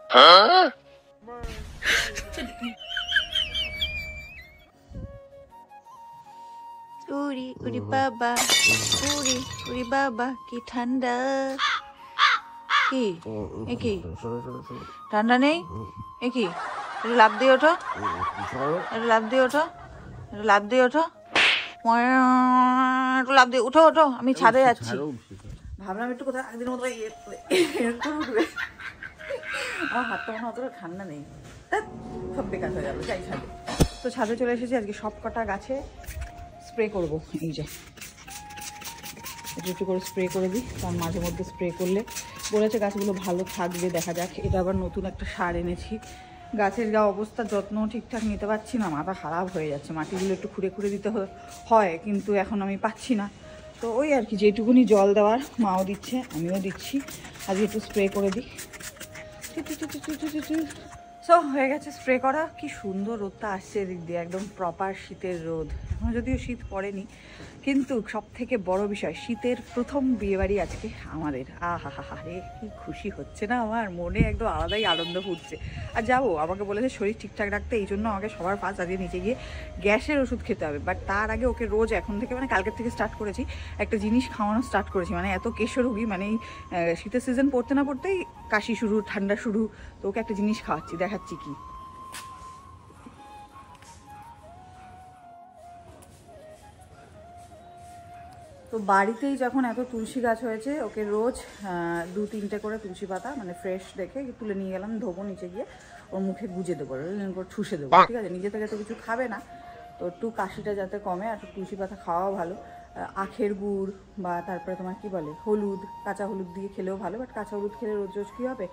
উড়ি উড়ি বাবা, উড়ি উড়ি বাবা, কি ঠান্ডা। কি কি ঠান্ডা নেই? এ কি লাভ দিয়ে ওঠো, লাভ দিয়ে ওঠো, লাভ দিয়ে ওঠো, লাভ দিয়ে উঠো ওঠো। আমি ছাদে যাচ্ছি, ভাবলাম একটু কোথাও একদিন মতো উঠবে। আমার হাতটা মনে অতটা ঠান্ডা নেই, সব বেকার হয়ে যাবে। যাই ছাদে, তো ছাদে চলে এসেছি। আজকে সব কটা গাছে স্প্রে করবো। এই যে একটু করে স্প্রে করে দিই, কারণ মাঝে মধ্যে স্প্রে করলে বলেছে গাছগুলো ভালো থাকবে। দেখা যাক। এটা আবার নতুন একটা সার এনেছি। গাছের যা অবস্থা, যত্ন ঠিকঠাক নিতে পারছি না, মাথা খারাপ হয়ে যাচ্ছে। মাটিগুলো একটু খুঁড়ে খুঁড়ে দিতে হয়, কিন্তু এখন আমি পাচ্ছি না। তো ওই আর কি, যেটুকুনি জল দেওয়ার মাও দিচ্ছে, আমিও দিচ্ছি। আজকে একটু স্প্রে করে দিই। সো হয়ে গেছে স্প্রে করা। কি সুন্দর রোদটা আসছে এদিক দিয়ে, একদম প্রপার শীতের রোদ। এখনো যদিও শীত পড়েনি, কিন্তু সব থেকে বড় বিষয় শীতের প্রথম বিয়েবাড়ি আজকে আমাদের। আহা হা হা রে, কি খুশি হচ্ছে না আমার মনে, একদম আলাদাই আনন্দ ফুটছে। আর যাবো, আমাকে বলেছে শরীর ঠিকঠাক রাখতে, এই জন্য আমাকে সবার ফার্স্ট আজকে নিচে গিয়ে গ্যাসের ওষুধ খেতে হবে। বাট তার আগে ওকে রোজ এখন থেকে, মানে কালকের থেকে স্টার্ট করেছি, একটা জিনিস খাওয়ানো স্টার্ট করেছি। মানে এত কেশর রুগী, মানে এই শীতের সিজন পড়তে না পড়তেই কাশি শুরু, ঠান্ডা শুরু। তো ওকে একটা জিনিস খাওয়াচ্ছি, দেখাচ্ছি কি। তো বাড়িতেই যখন এত তুলসী গাছ হয়েছে, ওকে রোজ 2-3টে করে তুলসী পাতা, মানে ফ্রেশ দেখে তুলে নিয়ে গেলাম, ধোবো, নিচে গিয়ে ওর মুখে গুজে দেবো, ঠুসে দেবো। ঠিক আছে, নিজে থেকে তো কিছু খাবে না, তো একটু কাশিটা যাতে কমে। আর তুলসী পাতা খাওয়াও ভালো। আখের গুড় বা তারপরে তোমার কি বলে হলুদ, কাঁচা হলুদ দিয়ে খেলেও ভালো। বাট কাঁচা হলুদ খেলে রোজ রোজ কী হবে,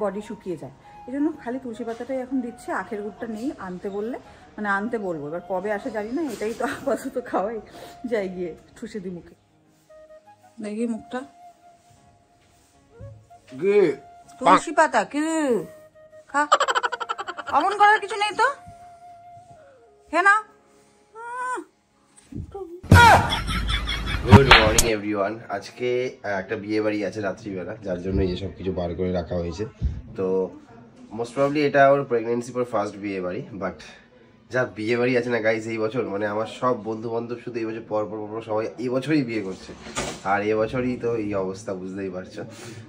বডি শুকিয়ে যায়। এই জন্য খালি তুলসী পাতাটাই এখন দিচ্ছে। আখের গুড়টা নেই, আনতে বললে, মানে আনতে বলবো, এবার কবে আসে জানি না। এটাই তো আপাতত খাওয়াই, যাই গিয়ে ঠুসে দিই মুখে। দেখি মুখটা, তুলসী পাতা কি খা, অমন করার কিছু নেই তো, হ্যাঁ না। Good morning everyone. আজকে একটা বিয়ে বাড়ি আছে রাত্রিবেলা, যার জন্য এই সব কিছু বার করে রাখা হয়েছে। তো মোস্ট প্রবলি এটা ওর প্রেগনেন্সি পর ফার্স্ট বিয়ে বাড়ি। বাট যা বিয়ে বাড়ি আছে না গাইজ এই বছর, মানে আমার সব বন্ধু বান্ধব শুধু এই বছর পর সবাই এই বছরই বিয়ে করছে। আর এবছরই তো এই অবস্থা, বুঝতেই পারছো।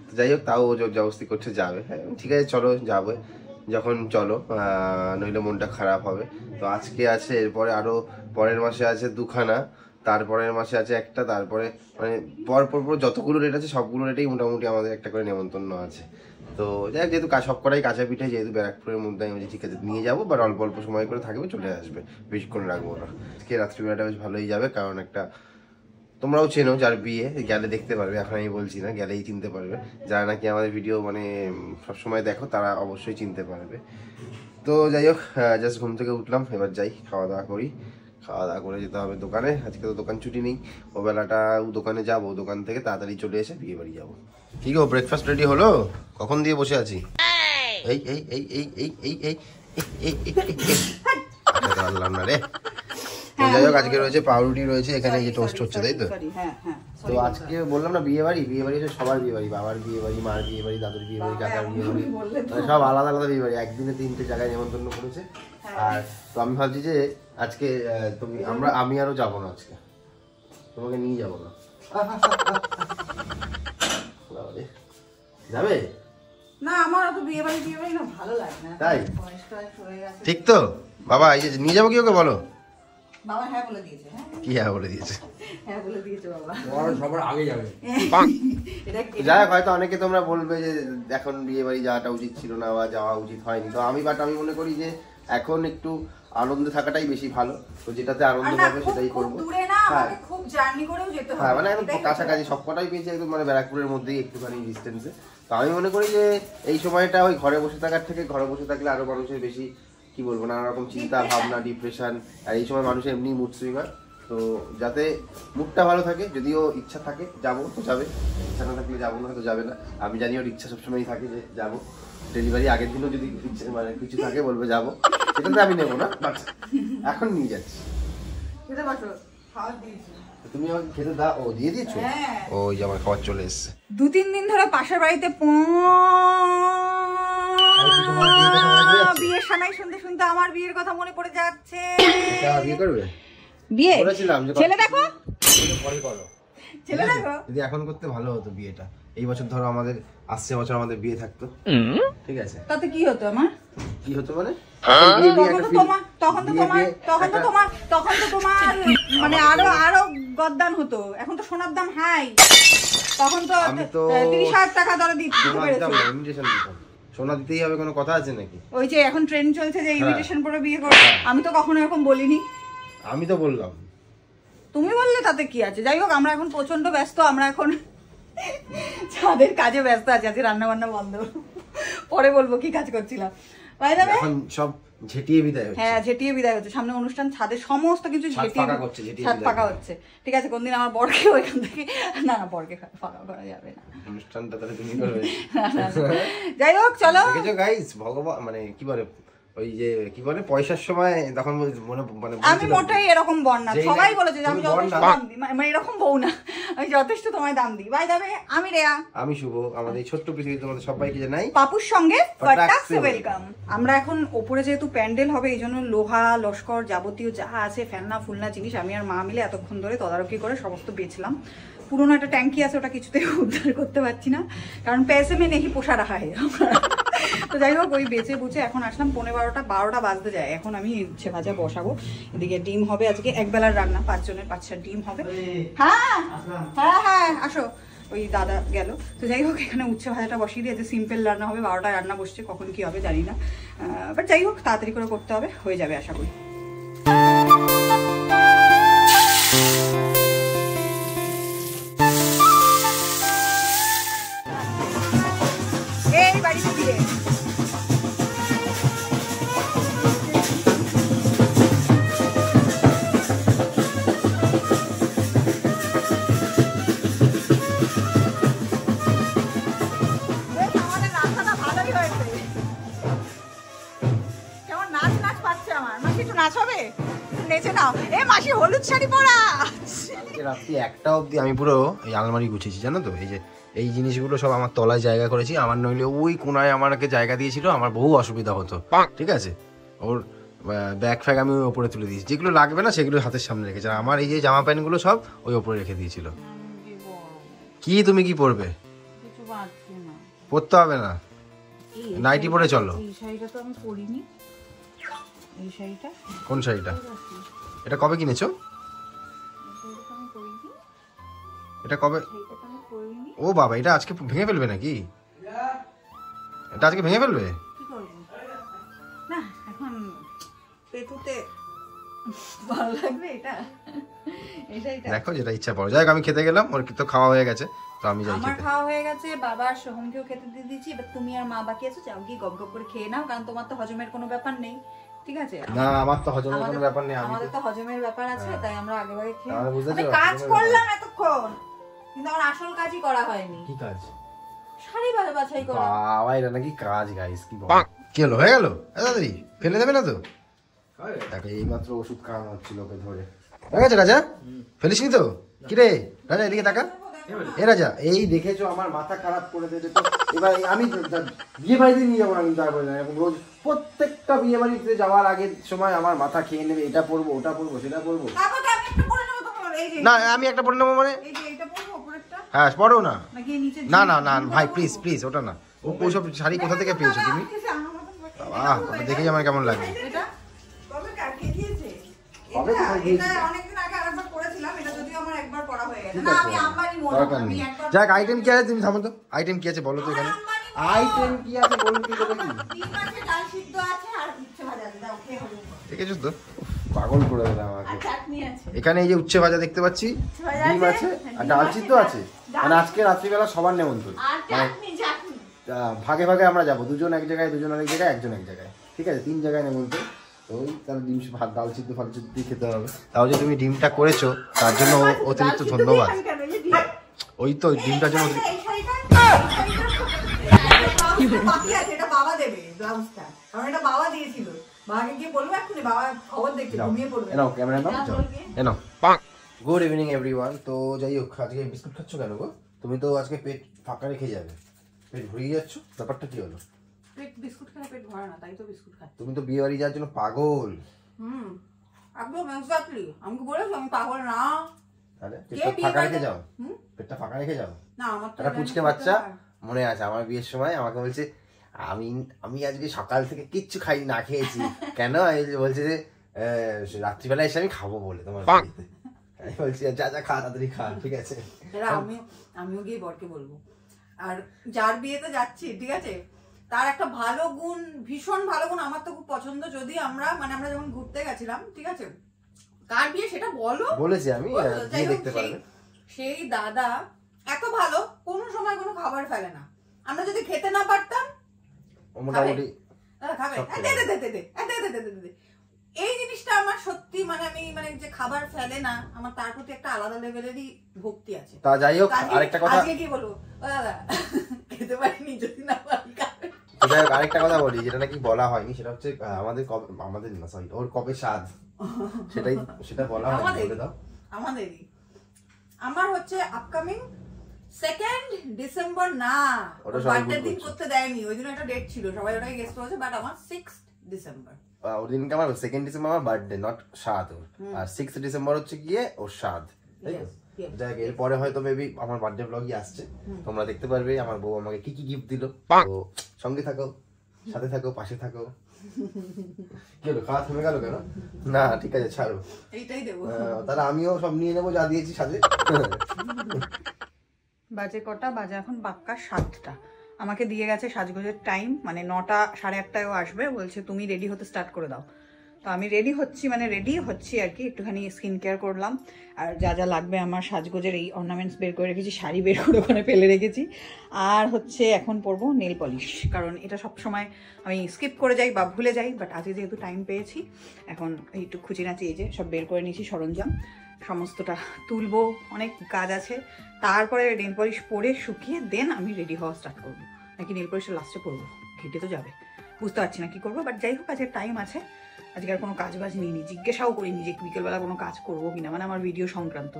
তো যাই হোক, তাও জোর জবরদস্তি করছে যাবে। হ্যাঁ ঠিক আছে, চলো যাবে যখন, চলো, নইলে মনটা খারাপ হবে। তো আজকে আছে, এরপরে আরও পরের মাসে আছে 2খানা, তারপরের মাসে আছে একটা, তারপরে মানে পর যতগুলো রেট আছে সবগুলো রেটেই মোটামুটি আমাদের একটা করে নেমন্তন্ন আছে। তো যাই হোক, যেহেতু সব কটাই কাঁচা পিঠে, যেহেতু ব্যারাকপুরের মধ্যে, আমি বলছি ঠিক আছে নিয়ে যাবো, বাট অল্প অল্প সময় করে থাকবে, চলে আসবে, বেশিক্ষণ রাখবো না। আজকে রাত্রিবেলাটা বেশ ভালোই যাবে, কারণ একটা তোমরাও চেনো যার বিয়ে, গেলে দেখতে পারবে, এখন আমি বলছি না, গেলেই চিনতে পারবে। যারা নাকি আমাদের ভিডিও মানে সবসময় দেখো তারা অবশ্যই চিনতে পারবে। তো যাই হোক, জাস্ট ঘুম থেকে উঠলাম, এবার যাই খাওয়া দাওয়া করি। খাওয়া দাওয়া করে যেতে হবে দোকানে, আজকে তো দোকান ছুটি নেই। ও বেলাটা দোকানে যাবো, দোকান থেকে তাড়াতাড়ি চলে এসে বিয়ে বাড়ি যাবো। ঠিক আছে, ব্রেকফাস্ট রেডি হলো? কখন দিয়ে বসে আছি? এই এই এই এই এই এই এই পারলাম না রে। যাই হোক, আজকে রয়েছে পাউরুটি রয়েছে, এখানে এই যে টোস্ট হচ্ছে, তাই তো? তো আজকে বললাম না বিয়ে বাড়ি, বিয়ে বাড়ি হচ্ছে সবার বিয়ে বাড়ি, বাবার বিয়ে বাড়ি, মার বিয়ে বাড়ি, দাদুর বিয়ে বাড়ি, কাকার বিয়ে বাড়ি, সব আলাদা আলাদা বিয়ে বাড়ি। একদিনে 3টে জায়গায় নেমন্তন্ন করেছে। আর তো আমি ভাবছি যে আজকে আমি আরো যাবো না, আজকে তোমাকে নিয়ে যাবো না। যাবে না, আমার তো বিয়ে বাড়ি না ভালো লাগে না, তাই? ঠিক তো বাবা, এই যে নিয়ে যাবো কি ওকে বলো? বাবা হ্যাঁ বলে দিয়েছে। কি হ্যাঁ বলে দিয়েছে? হ্যাঁ বলে দিয়েছে বাবা, সবার আগে যাবে। যাই হোক, হয়তো অনেকে তোমরা বলবে যে এখন বিয়ে বাড়ি যাওয়াটা উচিত ছিল না বা যাওয়া উচিত হয়নি। তো আমি মনে করি যে এখন একটু আনন্দে থাকাটাই বেশি ভালো। তো যেটাতে আনন্দ পাবে সেটাই করবো। হ্যাঁ মানে একদম কাছাকাছি সবকটাই পেয়েছি, একদম মানে ব্যারাকপুরের মধ্যেই একটুখানি ডিস্টেন্সে। তো আমি মনে করি যে এই সময়টা ওই ঘরে বসে থাকার থেকে, ঘরে বসে থাকলে আরো মানুষের বেশি কি বলবো, নানা রকম চিন্তা ভাবনা, ডিপ্রেশন, আর এই সময় মানুষের এমনি মুড সুইঙ্গার। তো যাতে মুডটা ভালো থাকে, যদিও ইচ্ছা থাকে যাবো তো যাবে, ইচ্ছা না থাকলে যাবো না, তো যাবে না। আমি জানি ওর ইচ্ছা সবসময়ই থাকে যে যাবো। ডেলিভারি আগের দিনও যদি মানে কিছু থাকে বলবে যাবো, সেটাতে আমি নেবো না, বাট এখন নিয়ে যাচ্ছি। তুমি আমাকে খেতে দাও। ও দিয়ে দিয়েছো? ওই আমার খাবার চলে এসছে। 2-3 দিন ধরে পাশের বাড়িতে বিয়ের সময় শুনতে শুনতে আমার বিয়ের কথা মনে পড়ে যাচ্ছে। বিয়ে করবে? বিয়ে বলেছিলাম যে ছেলে দেখো, পরে করো। ছেলে দেখো। যদি এখন করতে ভালো হতো বিয়েটা। এই বছর ধরো আমাদের আসছে বছর আমাদের বিয়ে থাকতো, ঠিক আছে? তাতে কি হতো আমার? কি হতো মানে? তখন তো তোমার মানে আরো গদ্দান হতো। এখন তো সোনার দাম হাই, তখন তো 30,000 টাকা দরে দিতে পেরেছো। সোনা দিতেই হবে, কোনো কথা আছে নাকি? ওই যে এখন ট্রেন্ড চলছে যে ইনভিটেশন পরে বিয়ে করো। আমি তো কখনো এরকম বলিনি। আমি তো বললাম, তুমি বললে তাতে কি আছে? যাই হোক, আমরা এখন প্রচন্ড ব্যস্ত। আমরা এখন ছাদের কাজে ব্যস্ত আছি। আজকে রান্না বান্না বন্ধ, পরে বলবো কি কাজ করছিলাম। এখন সব ঝেটিয়ে বিদায় হচ্ছে। হ্যাঁ, ঝেটিয়ে বিদায় হচ্ছে। সামনে অনুষ্ঠান, ছাদে সমস্ত কিছু ঝেটিয়ে ছাদ ফাঁকা হচ্ছে। ঠিক আছে, কোনদিন আমার বরকেও এখান থেকে না বরকে ফাঁকা করা যাবে না। অনুষ্ঠানটা তাহলে তুমি করবে। যাই হোক, চলো। দেখেছো গাইস, ভগবান মানে কি বলে, ওই যে কি বলে, পয়সার সময় তখন মানে আমি মোটেই এরকম বর না। সবাই বলেছে যে আমি যথেষ্ট দাম দিই, মানে এরকম বউ না, আমি যথেষ্ট তোমায় দাম দিই। বাই যাবে, আমি রেয়া, আমি শুভ। আমাদের ছোট্ট পৃথিবী তোমাদের সবাইকে জানাই পাপুর সঙ্গে ফাটাক্স ওয়েলকাম। আমরা এখন ওপরে যেহেতু প্যান্ডেল হবে, এই জন্য লোহা লস্কর যাবতীয় যা আছে ফেলনা ফুলনা জিনিস আমি আর মা মিলে এতক্ষণ ধরে তদারকি করে সমস্ত বেচলাম। পুরোনো একটা ট্যাঙ্কি আছে, ওটা কিছুতেই উদ্ধার করতে পারছি না, কারণ पैसे में नहीं পোষা রাখা হয়। তো যাই হোক, ওই বেচে বুঝে এখন আসলাম। 12টা বাজতে যায়। এখন আমি উচ্ছে ভাজা বসাবো। এদিকে ডিম হবে আজকে, একবেলার রান্না, 5 জনের 5টা ডিম হবে। হ্যাঁ হ্যাঁ হ্যাঁ, আসো। ওই দাদা গেল। তো যাই হোক, এখানে উচ্ছে ভাজাটা বসিয়ে দিয়ে সিম্পল রান্না হবে। 12টা রান্না বসছে, কখন কি হবে জানি না, বাট যাই হোক তাড়াতাড়ি করে করতে হবে, হয়ে যাবে আশা করি। এই বাড়িতে দিয়ে হলুদ শাড়ি পরা। রাত্রি 1টা অবধি আমি পুরো এই আলমারি গুছিয়েছি, জানো তো? এই যে এই জিনিসগুলো সব আমার তলায় জায়গা করেছি। আমার নইলে ওই কোনায় আমাকে জায়গা দিয়েছিল, আমার বহু অসুবিধা হতো, ঠিক আছে? ওর ব্যাগ ফ্যাগ আমি ওই ওপরে তুলে দিয়েছি, যেগুলো লাগবে না সেগুলো হাতের সামনে রেখেছি। আর আমার এই যে জামা প্যান্টগুলো সব ওই ওপরে রেখে দিয়েছিল। কি তুমি কি পরবে? পরতে হবে না, নাইটি পরে চলো। এই শাড়িটা তো আমি পরিনি। এই শাড়িটা, কোন শাড়িটা? এটা কবে কিনেছো? এটা কবে? ও বাবা, এটা আজকে ভেঙে ফেলবে নাকি? এটা আজকে ভেঙে ফেলবে? কি করব না, এখন পেটুতে ভালো লাগবে এটা। দেখো যেটা ইচ্ছা পড়ো। যাই হোক, আমি খেতে গেলাম, ওর তো খাওয়া হয়ে গেছে, তো আমি যাই খেতে। আমার খাওয়া হয়ে গেছে, বাবার সোহমকেও খেতে দিয়ে দিয়েছি। এবার তুমি আর মা বাকি আছো, যাও গিয়ে গপ গপ করে খেয়ে নাও, কারণ তোমার তো হজমের কোনো ব্যাপার নেই, ঠিক আছে? না, আমার তো হজমের কোনো ব্যাপার নেই। আমাদের তো হজমের ব্যাপার আছে, তাই আমরা আগেভাগে খেয়ে আমি কাজ করলাম এতক্ষণ, কিন্তু আমার আসল কাজই করা হয়নি। কি কাজ? শাড়ি বাছাই করা। বাবা, এটা নাকি কাজ গাইস? কি বল, কি হলো? হয়ে গেল দাদাই? ফেলে দেবে না তো? দেখো, এইমাত্র ওষুধ খাওয়ানো হচ্ছিল ওকে ধরে। হয়ে গেছে রাজা? ফেলিসনি তো? কি রে রাজা, এদিকে তাকা। এ রাজা, এই দেখেছো আমার মাথা খারাপ করে দিয়েছে তো। এবার আমি বিয়ে বাড়িতে নিয়ে যাবো না, কিন্তু আর বলে না এরকম রোজ। প্রত্যেকটা বিয়ে বাড়িতে যাওয়ার আগের সময় আমার মাথা খেয়ে নেবে, এটা পরবো ওটা পরবো সেটা পরবো। না, আমি একটা পরে নেবো মানে? হ্যাঁ, পরো না। না না না ভাই, প্লিজ প্লিজ, ওটা না। ওইসব শাড়ি কোথা থেকে পেয়েছো তুমি? বাবা, ওটা দেখেই আমার কেমন লাগে। যাক, আইটেম কি আছে তুমি থামো তো। আইটেম কি আছে বলো তো এখানে? আইটেম কি আছে বলুন, কি করবে কি? দেখেছো তো, পাগল করে দিলে আমাকে। এখানে এই যে উচ্ছে ভাজা দেখতে পাচ্ছি, ডিম আছে আর ডাল সিদ্ধ আছে। মানে আজকে রাত্রিবেলা সবার নেমন্তন্ন, ভাগে ভাগে আমরা যাবো। দুজন এক জায়গায়, দুজন আরেক জায়গায়, একজন এক জায়গায়, ঠিক আছে? 3 জায়গায় নেমন্তন্ন। তো ওই তাহলে ডিম ভাত, ডাল সিদ্ধ ফাল সিদ্ধ দিয়ে খেতে হবে। তাও যে তুমি ডিমটা করেছো তার জন্য অতিরিক্ত ধন্যবাদ। ওই তো ডিমটার জন্য গুড ইভিনিং এভরিওয়ান। তো যাই হোক, আজকে বিস্কুট খাচ্ছ কেন গো? তুমি তো আজকে পেট ফাঁকা রেখে যাবে, পেট ভরিয়ে যাচ্ছ, ব্যাপারটা কি হলো? পেট বিস্কুট খেলে পেট ভরে না, তাই তো বিস্কুট খাচ্ছি। তুমি তো বিয়ে বাড়ি যাওয়ার জন্য পাগল। একদম এক্স্যাক্টলি। আমাকে বলেছো আমি পাগল না। তাহলে পেটটা ফাঁকা রেখে যাও, পেটটা ফাঁকা রেখে যাও। না আমার তো একটা পুচকে বাচ্চা মনে আছে আমার বিয়ের সময় আমাকে বলছে আমি আজকে সকাল থেকে কিচ্ছু খাই না খেয়েছি কেন, বলছে যে রাত্রিবেলা এসে আমি খাবো বলে তোমার বাড়িতে। আমি বলছি যা যা খা তাড়াতাড়ি খা, ঠিক আছে। আমিও গিয়ে বরকে বলবো। আর যার বিয়েতে যাচ্ছি ঠিক আছে, তার একটা ভালো গুণ, ভীষণ ভালো গুণ আমার তো খুব পছন্দ। যদি আমরা যখন ঘুরতে গেছিলাম ঠিক আছে, কার বিয়ে সেটা বলো, বলেছি আমি গিয়ে দেখতে পারবে। সেই দাদা এত ভালো, কোনো সময় কোনো খাবার ফেলে না। আমরা যদি খেতে না পারতাম মোটামুটি খাবে, এই জিনিসটা আমার সত্যি আমি যে খাবার ফেলে না, আমার তার প্রতি একটা আলাদা লেভেলেরই ভক্তি আছে। তা যাই হোক, আরেকটা কথা আজকে কি বলবো, দাদা খেতে পারিনি যদি না পারি খাবে। যাই হোক, আরেকটা কথা বলি যেটা নাকি বলা হয়নি, সেটা হচ্ছে আমাদের না সরি ওর কবে স্বাদ, সেটা বলা হয়নি, বলে দাও। আমাদেরই আমার হচ্ছে আপকামিং 2nd ডিসেম্বর। না ওটা বার্থডে দিন করতে দেয়নি, ওই দিন একটা ডেট ছিল, সবাই ওটাই গেস করেছে, বাট আমার 6th ডিসেম্বর। ওই দিনকে আমার 2nd ডিসেম্বর আমার বার্থডে, নট স্বাদ ওর। আর 6th ডিসেম্বর হচ্ছে গিয়ে ওর স্বাদ, তাই তো? যাই হোক, এরপরে হয়তো মেবি আমার বার্থডে ব্লগই আসছে, তোমরা দেখতে পারবে আমার বউ আমাকে কি কি গিফট দিল। তো সঙ্গে থাকো, সাথে থাকো, পাশে থাকো। কি হলো, খাওয়া থেমে গেল কেন? না ঠিক আছে ছাড়ো, এইটাই দেবো। তাহলে আমিও সব নিয়ে নেবো যা দিয়েছি সাথে। বাজে কটা? বাজে এখন পাক্কা 7টা। আমাকে দিয়ে গেছে সাজগোজের টাইম, মানে 9টা 8:30ও আসবে, বলছে তুমি রেডি হতে স্টার্ট করে দাও। তো আমি রেডি হচ্ছি আর কি, একটুখানি স্কিন কেয়ার করলাম। আর যা যা লাগবে আমার সাজগোজের এই অর্নামেন্টস বের করে রেখেছি, শাড়ি বের করে ওখানে ফেলে রেখেছি। আর হচ্ছে এখন পরবো নেল পলিশ, কারণ এটা সব সময় আমি স্কিপ করে যাই বা ভুলে যাই, বাট আজকে যেহেতু টাইম পেয়েছি এখন একটু খুঁচিনাচি এই যে সব বের করে নিয়েছি সরঞ্জাম, সমস্তটা তুলবো, অনেক কাজ আছে। তারপরে নেল পলিশ পরে শুকিয়ে দেন আমি রেডি হওয়া স্টার্ট করবো, নাকি নেল পলিশের লাস্টে পরবো, ঘেটে তো যাবে, বুঝতে পারছি না কি করবো। বাট যাই হোক, আজকে টাইম আছে, আজকে আর কোনো কাজ বাজ নিইনি, জিজ্ঞাসাও করিনি যে বিকেলবেলা কোনো কাজ করবো কিনা, মানে আমার ভিডিও সংক্রান্ত,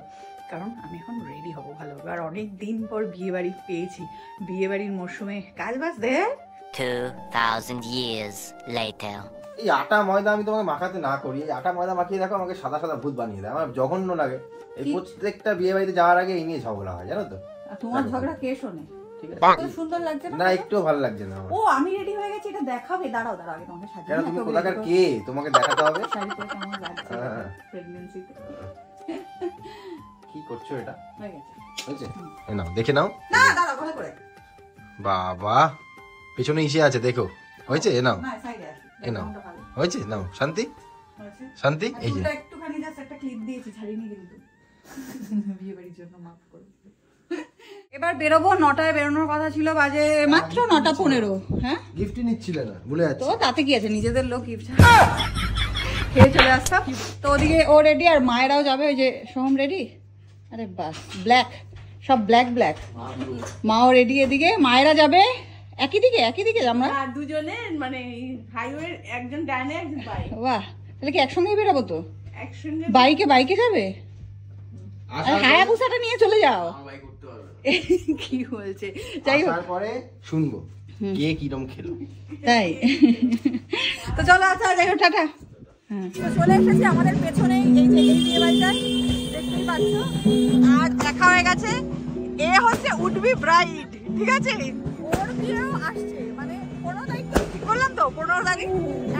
কারণ আমি এখন রেডি হবো ভালোভাবে। আর অনেক দিন পর বিয়ে বাড়ি পেয়েছি, বিয়ে বাড়ির মরশুমে কাজ বাজ দেয়। 2000 years later. এই আটা ময়দা আমি তোমাকে মাখাতে না করি, এই আটা ময়দা মাখিয়ে দেখো আমাকে সাদা সাদা ভূত বানিয়ে দেয়, আমার জঘন্য লাগে। এই প্রত্যেকটা বিয়ে বাড়িতে যাওয়ার আগে এই নিয়ে ঝগড়া হয়, জানো তো? তোমার ঝগড়া কে শোনে? ঠিক আছে, কত সুন্দর লাগছে না? একটু ভালো লাগছে না। ও আমি রেডি হয়ে গেছি, এটা দেখাবে, দাঁড়াও আগে তোমাকে সাজিয়ে। কেন, তুমি কোথাকার কে? তোমাকে দেখাতে হবে। শাড়ি পরে কেমন লাগছে প্রেগন্যান্সিতে? কি করছো এটা? হয়ে গেছে, হয়েছে? এই নাও দেখে নাও। না দাঁড়াও, ভালো করে। বাবা পেছনে ইসে আছে দেখো, হয়েছে? এ নাও, না সাইডে আছে, এ নাও, হয়েছে? নাও শান্তি, শান্তি। এই যে একটুখানি জাস্ট একটা ক্লিপ দিয়েছি, ছাড়িনি কিন্তু, বিয়ে বাড়ির জন্য মাফ করে। এবার বেরোবো, 9টায় বেরোনোর কথা ছিল, বাজে মাত্র 9:15। হ্যাঁ, গিফটই নিচ্ছিলে না, ভুলে যাচ্ছি। তো তাতে কি আছে, নিজেদের লোক গিফট খেয়ে চলে আসতাম। তো ওদিকে ও রেডি, আর মায়েরাও যাবে, ওই যে সোহম রেডি। আরে বাস, ব্ল্যাক, সব ব্ল্যাক ব্ল্যাক। মাও রেডি, এদিকে মায়েরা যাবে একই দিকে আমরা দুজনে, মানে হাইওয়ে, একজন ডানে একজন বাইকে। বাহ, তাহলে কি একসঙ্গেই বেরোবো? তো একসঙ্গে বাইকে যাবে? হায়াবুসাটা নিয়ে চলে যাও। কি বলছে? যাই হোক, তারপরে শুনবো কে কিরম খেলো, তাই তো চলো। আচ্ছা যাই হোক, টাটা। তো চলে এসেছি আমাদের পেছনেই এই যে এই বিয়ে বাড়িটায়, দেখতেই পাচ্ছ। আর দেখা হয়ে গেছে, এ হচ্ছে উডবি ব্রাইড, ঠিক আছে? ওর বিয়েও আসছে, মানে 15 তারিখ ঠিক করলাম তো, 15 তারিখ।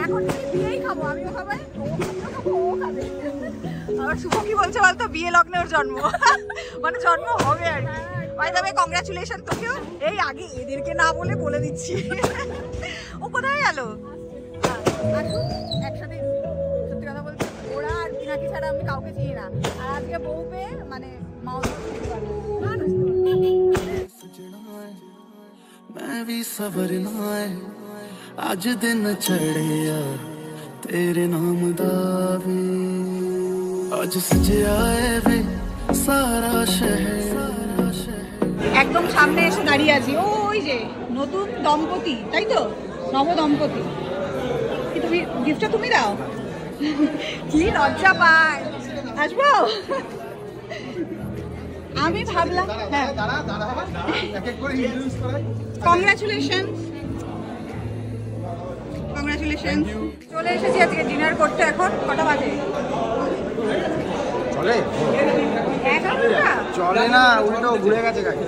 এখন বিয়েই খাবো, আমিও খাবো, ও খাবে। আবার শুভ কি বলছে বলতো, বিয়ে লগ্নে ওর জন্ম, মানে জন্ম হবে আর কি। ভাই তবে কংগ্রাচুলেশন তোকেও। এই আগে এদেরকে না বলে দিচ্ছি। ও কোথায় গেল? একসাথে, সত্যি কথা বলছি, ওরা আর পিনাকি ছাড়া আমি কাউকে চিনি না। আর আজকে বউ পেয়ে মানে মাও मैं भी सवरना है आज दिन चढ़िया तेरे नाम दा वे आज सजिया है वे सारा शहर। একদম সামনে এসে দাঁড়িয়ে আছি, ওই যে নতুন দম্পতি, তাই তো? নবদম্পতি। কি তুমি গিফটটা তুমি দাও? কি লজ্জা পায়। আসবো? আমি ভাবলাম, হ্যাঁ, কংগ্রাচুলেশন। কংগ্রাচুলেশন। চলে এসেছি আজকে ডিনার করতে। এখন কটা বাজে? চলে 11টা। চলে না, উল্টো ঘুরে গেছে গাড়ি।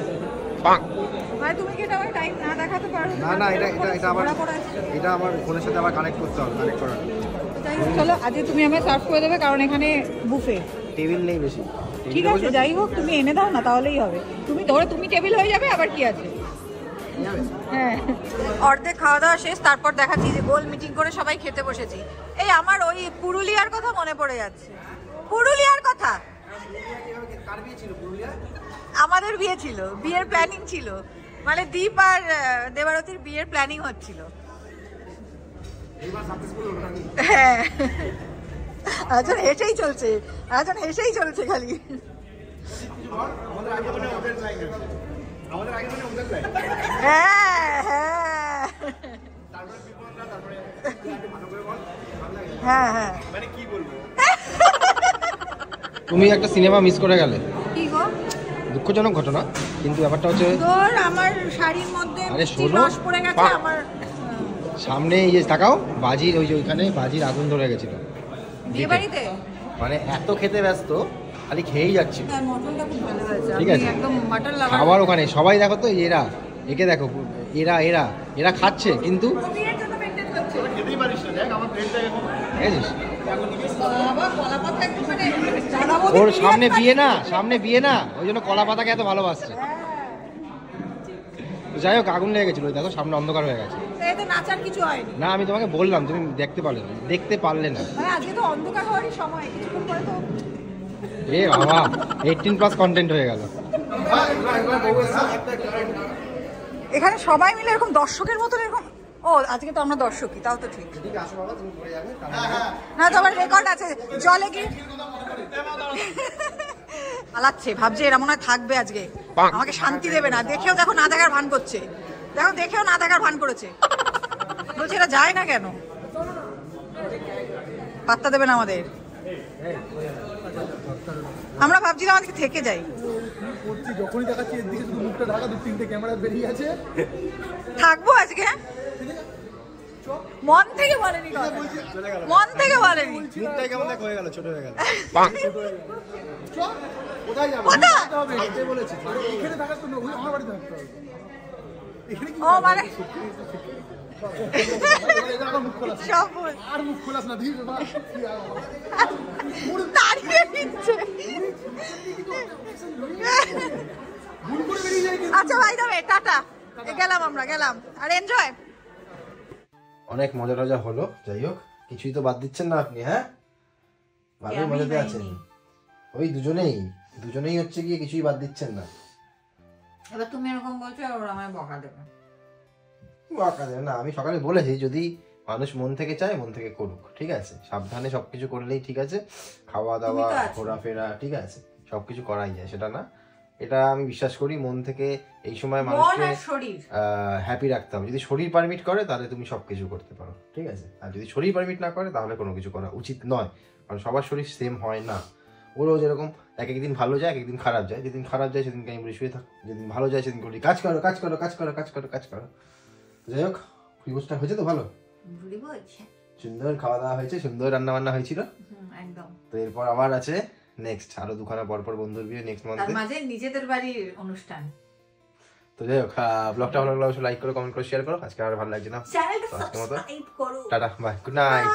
ভাই তুমি কি এটা আমার টাইম না দেখাতে পারো? না না, এটা আবার এটা আমার ফোনের সাথে আবার কানেক্ট করতে হবে, কানেক্ট করার। যাই হোক, চলো আজকে তুমি আমায় সার্ভ করে দেবে, কারণ এখানে বুফে। টেবিল নেই বেশি। ঠিক আছে, যাই হোক তুমি এনে দাও না, তাহলেই হবে। তুমি ধরো তুমি টেবিল হয়ে যাবে, আবার কি আছে। হ্যাঁ, অর্ধেক খাওয়া দাওয়া শেষ, তারপর দেখাচ্ছি যে গোল মিটিং করে সবাই খেতে বসেছি। এই আমার ওই পুরুলিয়ার কথা মনে পড়ে যাচ্ছে। পুরুলিয়ার কথা, আমাদের বিয়ে ছিল, বিয়ের প্ল্যানিং ছিল, মানে দীপ আর দেবারতির বিয়ের প্ল্যানিং হচ্ছিল। হ্যাঁ, আচ্ছা হেসেই চলছে, আচ্ছা হেসেই চলছে খালি। হ্যাঁ হ্যাঁ হ্যাঁ হ্যাঁ, তুমি একটা সিনেমা মিস করে গেলে। কি গো? দুঃখজনক ঘটনা, কিন্তু ব্যাপারটা হচ্ছে তোর আমার শাড়ির মধ্যে আরে শোনো, রস পড়ে গেছে আমার সামনে এই যে তাকাও, বাজির ওই যে ওইখানে বাজির আগুন ধরে গেছিল বিয়ে বাড়িতে। মানে এত খেতে ব্যস্ত, খালি খেয়েই যাচ্ছি। হ্যাঁ, মটনটা খুব ভালো হয়েছে। ঠিক আছে, একদম মাটন লাভার। খাবার ওখানে সবাই দেখো তো, এরা একে দেখো, এরা এরা এরা খাচ্ছে, কিন্তু বিয়ের জন্য মেইনটেইন করছে। খেতেই পারিস না। দেখ আমার ফ্রেন্ডটা দেখেছিস, বাবা কলা পাতা একটু মানে ওর সামনে বিয়ে না, সামনে বিয়ে না, ওই জন্য কলা পাতাকে এত ভালোবাসছে। যাই হোক, আগুন লেগে গেছিল, দেখো সামনে অন্ধকার হয়ে গেছে। এতে নাচার কিছু হয়নি। না, আমি তোমাকে বললাম, তুমি দেখতে পারলে না। মানে আজকে তো অন্ধকার হওয়ারই সময়, কিছুক্ষণ পরে তো। এ বাবা, 18+ কন্টেন্ট হয়ে গেল। এখানে সবাই মিলে এরকম দর্শকের মতো এরকম। ও আজকে তো আমরা দর্শকই, তাও তো ঠিক। না তো আবার রেকর্ড আছে, জলে কি পালাচ্ছে, ভাবছে এরা মনে হয় থাকবে আজকে, আমাকে শান্তি দেবে না। দেখেও দেখো না দেখার ভান করছে, দেখো দেখেও না দেখার ভান করেছে, বলছে এরা যায় না কেন, পাত্তা দেবে না আমাদের। আমরা ভাবছিলাম আজকে থেকে যাই, যখনই দেখাচ্ছি এদিকে শুধু মুখটা ঢাকা, 2-3টে ক্যামেরা বেরিয়ে আছে। থাকবো আজকে, মন থেকে বলেনি, মন থেকে বলেনি। মুখটাই কেমন দেখ হয়ে গেল, ছোট হয়ে গেল। কোথায় যাবো? কোথায়? এটাই বলেছি, এখানে থাকার তো ওই আমার বাড়িতে থাকতে হবে। এখানে কি ও মানে মুখ খোলাস, সব বল। আর মুখ খোলাস না, দিয়ে দাঁড়িয়ে নিচ্ছে। আচ্ছা ভাই যাবে, টাটা, গেলাম, আমরা গেলাম, আর এনজয়। অনেক মজা টজা হলো, যাই হোক, কিছুই তো বাদ দিচ্ছেন না আপনি। হ্যাঁ, ভালোই মজাতে আছেন। ওই দুজনেই হচ্ছে গিয়ে কিছুই বাদ দিচ্ছেন না। এবার তুমি এরকম বলছো আর ওরা আমায় বকা দেবে। বকা দেবে না, আমি সকালে বলেছি যদি মানুষ মন থেকে চায় মন থেকে করুক, ঠিক আছে, সাবধানে সবকিছু করলেই ঠিক আছে, খাওয়া দাওয়া ঘোরাফেরা ঠিক আছে, সবকিছু করাই যায়, সেটা না, এটা আমি বিশ্বাস করি। মন থেকে এই সময় মানুষকে হ্যাপি রাখতে হবে। যদি শরীর পারমিট করে তাহলে তুমি সবকিছু করতে পারো, ঠিক আছে, আর যদি শরীর পারমিট না করে তাহলে কোনো কিছু করা উচিত নয়, কারণ সবার শরীর সেম হয় না। ওরও যেরকম এক একদিন ভালো যায়, এক একদিন খারাপ যায়, যেদিন খারাপ যায় সেদিনকে আমি বলি শুয়ে থাক, যেদিন ভালো যায় সেদিন বলি কাজ করো কাজ করো কাজ করো কাজ করো কাজ করো। যাই হোক, ভুড়িভোজটা হয়েছে তো ভালো, সুন্দর খাওয়া দাওয়া হয়েছে, সুন্দর রান্না বান্না হয়েছিল একদম। তো এরপর আবার আছে নেক্সট আরো দুখানা পরপর বন্ধুর বিয়ে নেক্সট মান্থে, মাঝে নিজেদের বাড়ির অনুষ্ঠান। তো যাই হোক, ব্লগটা ভালো লাগলে অবশ্যই লাইক করো, কমেন্ট করো, শেয়ার করো। আজকে আর ভালো লাগছে না, চ্যানেলটা সাবস্ক্রাইব করো। Ta-ta, bye, good night.